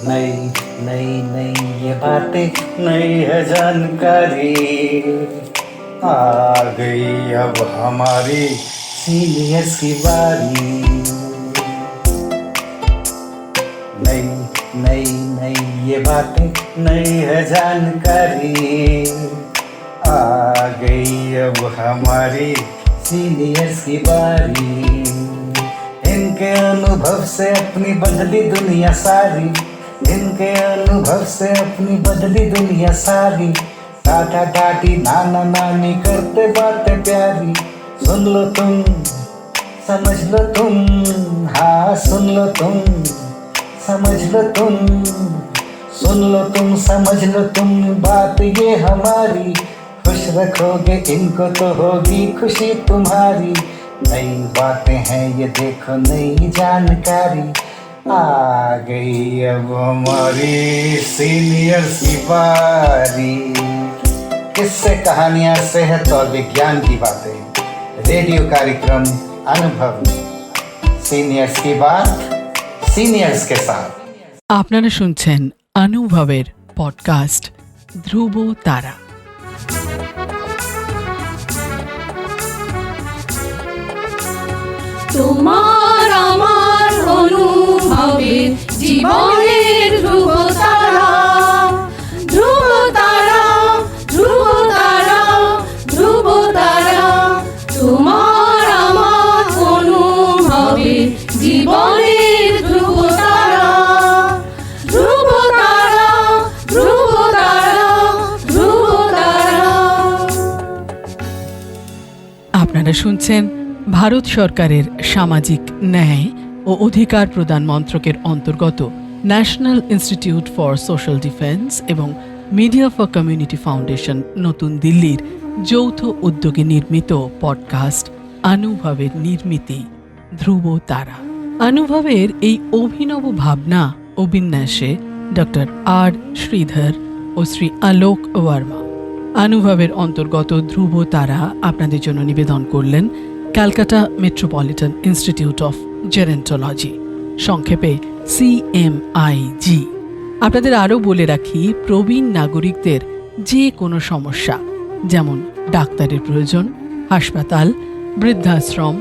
नई नई नई ये बातें नई है जानकारी, आ गई अब हमारी सीनियर्स की बारी। नई नई नई ये बातें नई है जानकारी, आ गई अब हमारी सीनियर्स की बारी। इनके अनुभव से अपनी बदली दुनिया सारी, इनके अनुभव से अपनी बदली दुनिया सारी। टाटा टाटी नाना नानी करते बातें प्यारी। सुन लो तुम, समझ लो तुम, हाँ सुन लो तुम, समझ लो तुम, सुन लो तुम, समझ लो तुम, बात ये हमारी। खुश रखोगे इनको तो होगी खुशी तुम्हारी। नई बातें हैं ये देखो नई जानकारी, आ गई अब हमारी सीनियर्स की बारी। किस्से कहानियां सेहत और विज्ञान की बातें, रेडियो कार्यक्रम अनुभव, सीनियर्स की बात सीनियर्स के साथ। আপনারা শুনছেন অনুভবের পডকাস্ট ধ্রুব তারা। তোমার আমার অনুভবের জীবনের ধ্রুব তারা, ধ্রুব তারা, ধ্রুব তারা, ধ্রুব তারা। তোমার আমার অনুভবের জীবনের ধ্রুব তারা, ধ্রুব তারা, ধ্রুব তারা, ধ্রুব তারা। আপনারা শুনছেন ভারত সরকারের সামাজিক ন্যায় ও অধিকার প্রদান মন্ত্রকের অন্তর্গত national institute for social defence এবং মিডিয়া ফর কমিউনিটি ফাউন্ডেশন নতুন দিল্লির যৌথ উদ্যোগে নির্মিত পডকাস্ট অনুভবের নির্মিতি ধ্রুব তারা। অনুভবের এই অভিনব ভাবনা ও বিন্যাসে ডক্টর আর শ্রীধর ও শ্রী আলোক ওয়ার্মা। অনুভবের অন্তর্গত ধ্রুব তারা আপনাদের জন্য নিবেদন করলেন Calcutta metropolitan institute of gerontology, সংক্ষেপে CMIG। আপনাদের আরও বলে রাখি, প্রবীণ নাগরিকদের যে কোনো সমস্যা, যেমন ডাক্তারের প্রয়োজন, হাসপাতাল, বৃদ্ধাশ্রম,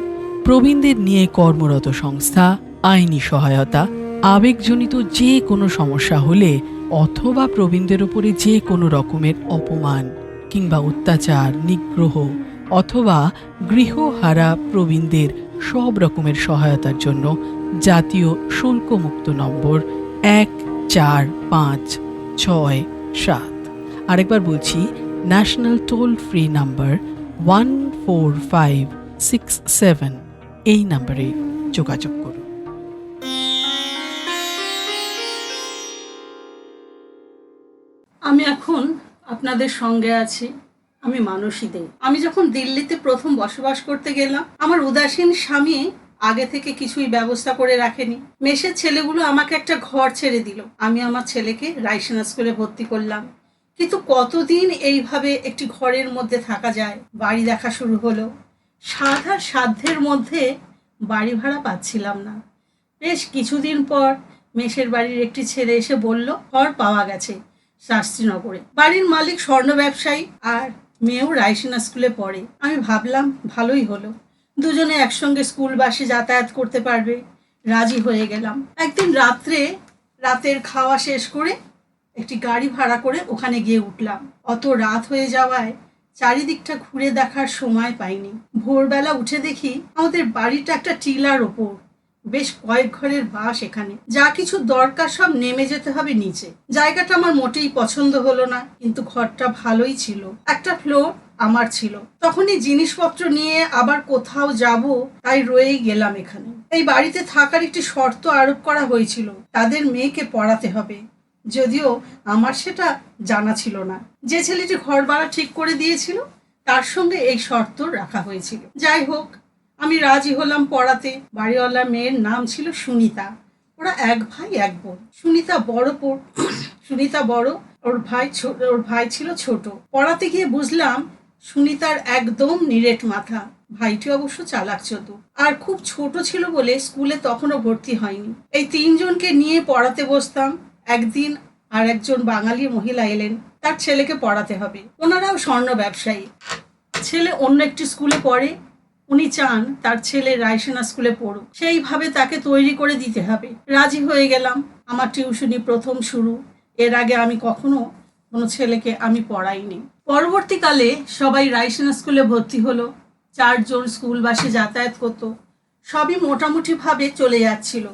প্রবীণদের নিয়ে কর্মরত সংস্থা, আইনি সহায়তা, আবেগজনিত যে কোনো সমস্যা হলে অথবা প্রবীণদের উপরে যে কোনো রকমের অপমান কিংবা অত্যাচার, নিগ্রহ অথবা গৃহহারা প্রবীণদের সব রকমের সহায়তার জন্য জাতীয় শুল্কমুক্ত নম্বর 145667। আরেকবার বলছি, ন্যাশনাল টোল ফ্রি নাম্বার 14567, এই নম্বরে যোগাযোগ করুন। আমি এখন আপনাদের সঙ্গে আছি। আমি মানসী দে। আমি যখন দিল্লিতে প্রথম বসবাস করতে গেলাম, আমার উদাসীন স্বামী আগে থেকে কিছুই ব্যবস্থা করে রাখেনি। মেসের ছেলেগুলো আমাকে একটা ঘর ছেড়ে দিল। আমি আমার ছেলেকে রাইসিনা স্কুলে ভর্তি করলাম। কিন্তু কতদিন এইভাবে একটি ঘরের মধ্যে থাকা যায়? বাড়ি দেখা শুরু হলো। সাধার সাধ্যের মধ্যে বাড়ি ভাড়া পাচ্ছিলাম না। বেশ কিছুদিন পর মেসের বাড়ির একটি ছেলে এসে বলল ঘর পাওয়া গেছে শাস্ত্রীনগরে। বাড়ির মালিক স্বর্ণ ব্যবসায়ী, আর মেয়েও রাইসিনা স্কুলে পড়ে। আমি ভাবলাম ভালোই হলো, দুজনে একসঙ্গে স্কুল বাসে যাতায়াত করতে পারবে। রাজি হয়ে গেলাম। একদিন রাতের খাওয়া শেষ করে একটি গাড়ি ভাড়া করে ওখানে গিয়ে উঠলাম। অত রাত হয়ে যাওয়ায় চারিদিকটা ঘুরে দেখার সময় পাইনি। ভোরবেলা উঠে দেখি আমাদের বাড়িটা একটা টিলার ওপর, বেশ কয়েক ঘরের বাস এখানে। যা কিছু দরকার সব নেমে যেতে হবে নিচে। জায়গাটা আমার মোটেই পছন্দ হলো না, কিন্তু ঘরটা ভালোই ছিল। একটা ফ্লোর আমার ছিল। তখনই জিনিসপত্র নিয়ে আবার কোথাও যাব, তাই রয়েই গেলাম এখানে। এই বাড়িতে থাকার একটি শর্ত আরোপ করা হয়েছিল, তাদের মেয়েকে পড়াতে হবে। যদিও আমার সেটা জানা ছিল না। যে ছেলেটি ঘর ভাড়া ঠিক করে দিয়েছিল তার সঙ্গে এই শর্ত রাখা হয়েছিল। যাই হোক, আমি রাজি হলাম পড়াতে। বাড়িওয়ালা মেয়ের নাম ছিল সুনিতা। ওরা এক ভাই এক বোন। সুনিতা বড়, ওর ভাই ছিল ছোট। পড়াতে গিয়ে বুঝলাম সুনিতার একদম নিরেট মাথা। ভাইটি অবশ্য চালাক চতুর, আর খুব ছোট ছিল বলে স্কুলে তখনও ভর্তি হয়নি। এই তিনজনকে নিয়ে পড়াতে বসতাম। একদিন আর একজন বাঙালি মহিলা এলেন, তার ছেলেকে পড়াতে হবে। ওনারাও স্বর্ণ ব্যবসায়ী, ছেলে অন্য একটি স্কুলে পড়ে, উনি চান তার ছেলে রায়সেনা স্কুলে পড়ুক, সেইভাবে তাকে তৈরি করে দিতে হবে। রাজি হয়ে গেলাম। আমার টিউশনি প্রথম শুরু। এর আগে আমি কখনো কোনো ছেলেকে আমি পড়াইনি। পরবর্তীকালে সবাই রায়সেনা স্কুলে ভর্তি হলো। 4 জন স্কুল বাসে যাতায়াত করতো। সবই মোটামুটিভাবে চলে যাচ্ছিল,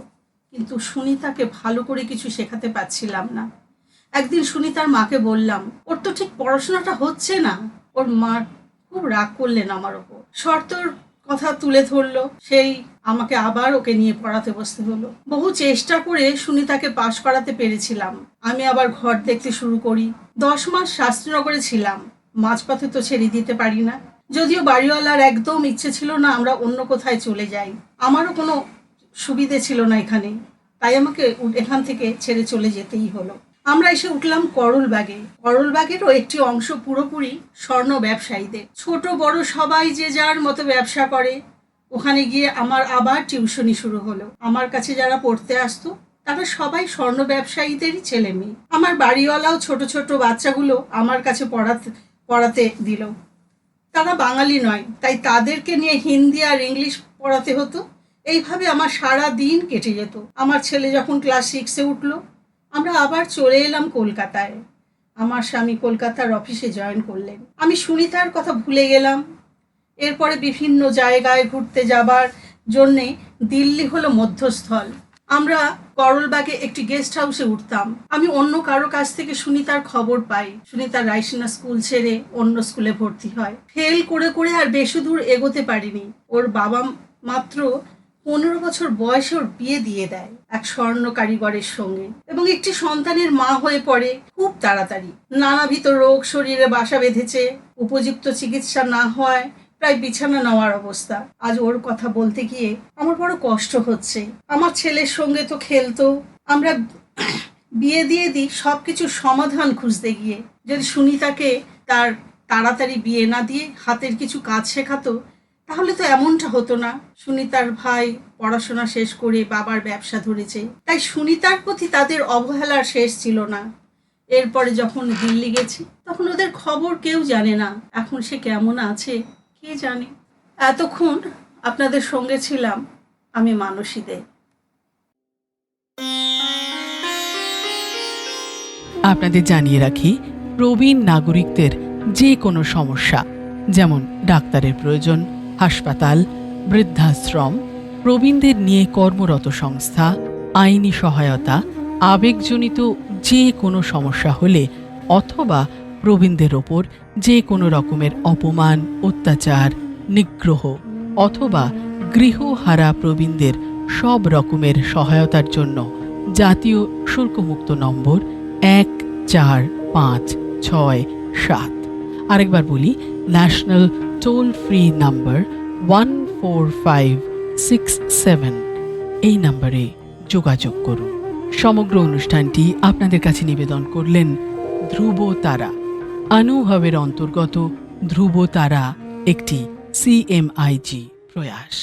কিন্তু সুনিতাকে ভালো করে কিছু শেখাতে পারছিলাম না। একদিন সুনিতার মাকে বললাম, ওর তো ঠিক পড়াশোনাটা হচ্ছে না। ওর মা খুব রাগ করলেন আমার ওপর, শর্তর কথা তুলে ধরলো। সেই আমাকে আবার ওকে নিয়ে পড়াতে বসতে হলো। বহু চেষ্টা করে সুনিতাকে পাশ করাতে পেরেছিলাম। আমি আবার ঘর দেখতে শুরু করি। 10 মাস শাস্ত্রীনগরে ছিলাম। মাঝপথে তো ছেড়ে দিতে পারি না। যদিও বাড়িওয়ালার একদম ইচ্ছে ছিল না আমরা অন্য কোথায় চলে যাই, আমারও কোনো সুবিধে ছিল না এখানে, তাই আমাকে এখান থেকে ছেড়ে চলে যেতেই হলো। আমরা এসে উঠলাম করলবাগে। করলবাগেরও একটি অংশ পুরোপুরি স্বর্ণ ব্যবসায়ীদের। ছোট বড় সবাই যে যার মতো ব্যবসা করে। ওখানে গিয়ে আমার আবার টিউশনি শুরু হলো। আমার কাছে যারা পড়তে আসতো তারা সবাই স্বর্ণ ব্যবসায়ীদেরই ছেলে মেয়ে। আমার বাড়িওয়ালাও ছোট ছোট বাচ্চাগুলো আমার কাছে পড়াতে দিল। তারা বাঙালি নয়, তাই তাদেরকে নিয়ে হিন্দি আর ইংলিশ পড়াতে হতো। এইভাবে আমার সারা দিন কেটে যেত। আমার ছেলে যখন ক্লাস 6-এ উঠলো, আমরা আবার চলে এলাম কলকাতায়। আমার স্বামী কলকাতার অফিসে জয়েন করলেন। আমি সুনিতার কথা ভুলে গেলাম। এরপরে বিভিন্ন জায়গায় ঘুরতে যাবার জন্যে দিল্লি হলো মধ্যস্থল। আমরা করলবাগে একটি গেস্ট হাউসে উঠতাম। আমি অন্য কারো কাছ থেকে সুনিতার খবর পাই। সুনিতা রায়সেনা স্কুল ছেড়ে অন্য স্কুলে ভর্তি হয়। ফেল করে করে আর বেশি দূর এগোতে পারিনি। ওর বাবা মাত্র 15 বছর বয়সে ওর বিয়ে দিয়ে দেয় এক স্বর্ণ কারিগরের সঙ্গে, এবং একটি সন্তানের মা হয়ে পড়ে খুব তাড়াতাড়ি। নানাবিধ রোগ শরীরে বাসা বেঁধেছে। উপযুক্ত চিকিৎসা না হওয়ায় প্রায় বিছানা নেওয়ার অবস্থা। আজ ওর কথা বলতে গিয়ে আমার বড় কষ্ট হচ্ছে। আমার ছেলের সঙ্গে তো খেলতো। আমরা বিয়ে দিয়ে দিই সবকিছুর সমাধান খুঁজতে গিয়ে। যদি সুনিতাকে তার তাড়াতাড়ি বিয়ে না দিয়ে হাতের কিছু কাজ শেখাতো, তাহলে তো এমনটা হতো না। সুনিতার ভাই পড়াশোনা শেষ করে বাবার ব্যবসা ধরেছে, তাই সুনিতার প্রতি তাদের অবহেলার শেষ ছিল না। এরপরে যখন দিল্লি গেছি, তখন ওদের খবর কেউ জানে না। এখন সে কেমন আছে কে জানে। এতক্ষণ আপনাদের সঙ্গে ছিলাম আমি মানসী দে। আপনাদের জানিয়ে রাখি, প্রবীণ নাগরিকদের যে কোনো সমস্যা, যেমন ডাক্তারের প্রয়োজন, হাসপাতাল, বৃদ্ধাশ্রম, প্রবীণদের নিয়ে কর্মরত সংস্থা, আইনি সহায়তা, আবেগজনিত যে কোনো সমস্যা হলে, অথবা প্রবীণদের ওপর যে কোনো রকমের অপমান, অত্যাচার, নিগ্রহ অথবা গৃহহারা প্রবীণদের সব রকমের সহায়তার জন্য জাতীয় শুল্কমুক্ত নম্বর 145667। আরেকবার বলি, ন্যাশনাল টোল ফ্রি নাম্বার 14567। এই নম্বরে যোগাযোগ করুন। সমগ্র অনুষ্ঠানটি আপনাদের কাছে নিবেদন করলেন ধ্রুব তারা। অনুভবের অন্তর্গত ধ্রুব তারা একটি CMIG প্রয়াস।